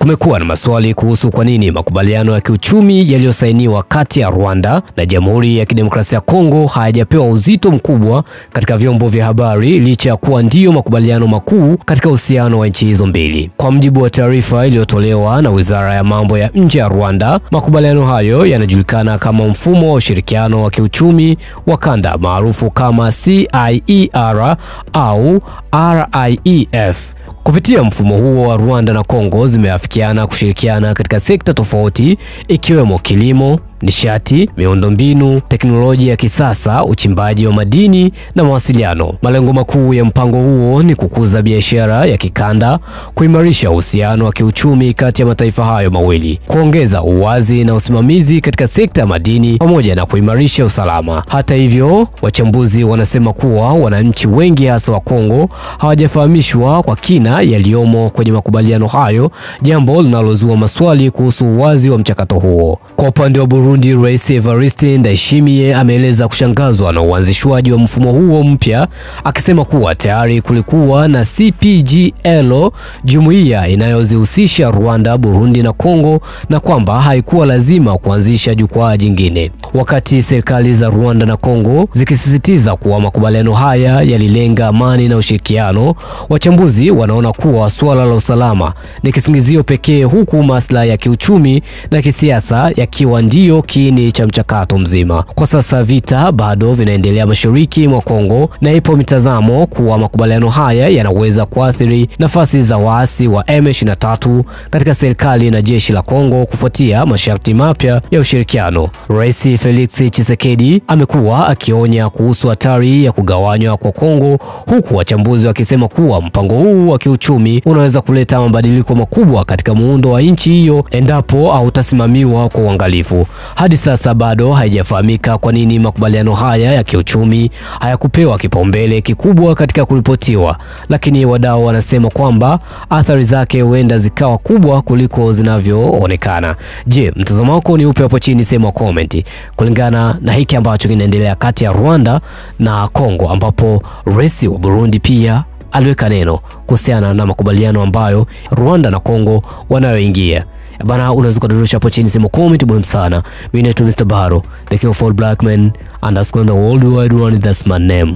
Kumekuwa na maswali kuhusu kwa nini makubaliano ya kiuchumi yaliyosainiwa kati ya Rwanda na Jamhuri ya Kidemokrasia ya Kongo hayajapewa uzito mkubwa katika vyombo vya habari licha ya kuwa ndiyo makubaliano makuu katika uhusiano wa nchi hizo mbili. Kwa mujibu wa taarifa iliyotolewa na Wizara ya Mambo ya Nje ya Rwanda, makubaliano hayo yanajulikana kama mfumo wa ushirikiano wa kiuchumi wa kanda maarufu kama CIER au RIEF. Kupitia mfumo huo wa Rwanda na Kongo zimeafikiana kushirikiana katika sekta tofauti ikiwemo kilimo, nishati, miundombinu, teknolojia ya kisasa, uchimbaji wa madini na mawasiliano. Malengo makuu ya mpango huo ni kukuza biashara ya kikanda, kuimarisha uhusiano wa kiuchumi kati ya mataifa hayo mawili, kuongeza uwazi na usimamizi katika sekta ya madini pamoja na kuimarisha usalama. Hata hivyo, wachambuzi wanasema kuwa wananchi wengi hasa wa Kongo hawajafahamishwa kwa kina yaliyomo kwenye makubaliano hayo, jambo linalozua maswali kuhusu uwazi wa mchakato huo. Kwa upande wa Burundi, Rais Evariste Ndayishimiye ameeleza kushangazwa na uanzishwaji wa mfumo huo mpya, akisema kuwa tayari kulikuwa na CPGL, jumuiya inayozihusisha Rwanda, Burundi na Kongo, na kwamba haikuwa lazima kuanzisha jukwaa jingine. Wakati serikali za Rwanda na Kongo zikisisitiza kuwa makubaliano haya yalilenga amani na ushirikiano, wachambuzi wanaona kuwa suala la usalama ni kisingizio pekee, huku maslahi ya kiuchumi na kisiasa yakiwa ndio kiini cha mchakato mzima. Kwa sasa vita bado vinaendelea mashariki mwa Kongo na ipo mitazamo kuwa makubaliano haya yanaweza kuathiri nafasi za waasi wa M23 katika serikali na jeshi la Kongo kufuatia masharti mapya ya ushirikiano. Rais Felix Tshisekedi amekuwa akionya kuhusu hatari ya kugawanywa kwa Kongo, huku wachambuzi wakisema kuwa mpango huu wa kiuchumi unaweza kuleta mabadiliko makubwa katika muundo wa nchi hiyo endapo hautasimamiwa kwa uangalifu. Hadi sasa bado haijafahamika kwa nini makubaliano haya ya kiuchumi hayakupewa kipaumbele kikubwa katika kuripotiwa, lakini wadau wanasema kwamba athari zake huenda zikawa kubwa kuliko zinavyoonekana. Je, mtazamo wako ni upi hapo chini? Sema comment. Kulingana na hiki ambacho kinaendelea kati ya Rwanda na Kongo, ambapo rais wa Burundi pia aliweka neno kuhusiana na makubaliano ambayo Rwanda na Kongo wanayoingia. Bana, unaweza kudondosha hapo chini, sema comment muhimu sana. Mimi ni Mr. Baro, the king of all black men, _ the world wide one, that's my name.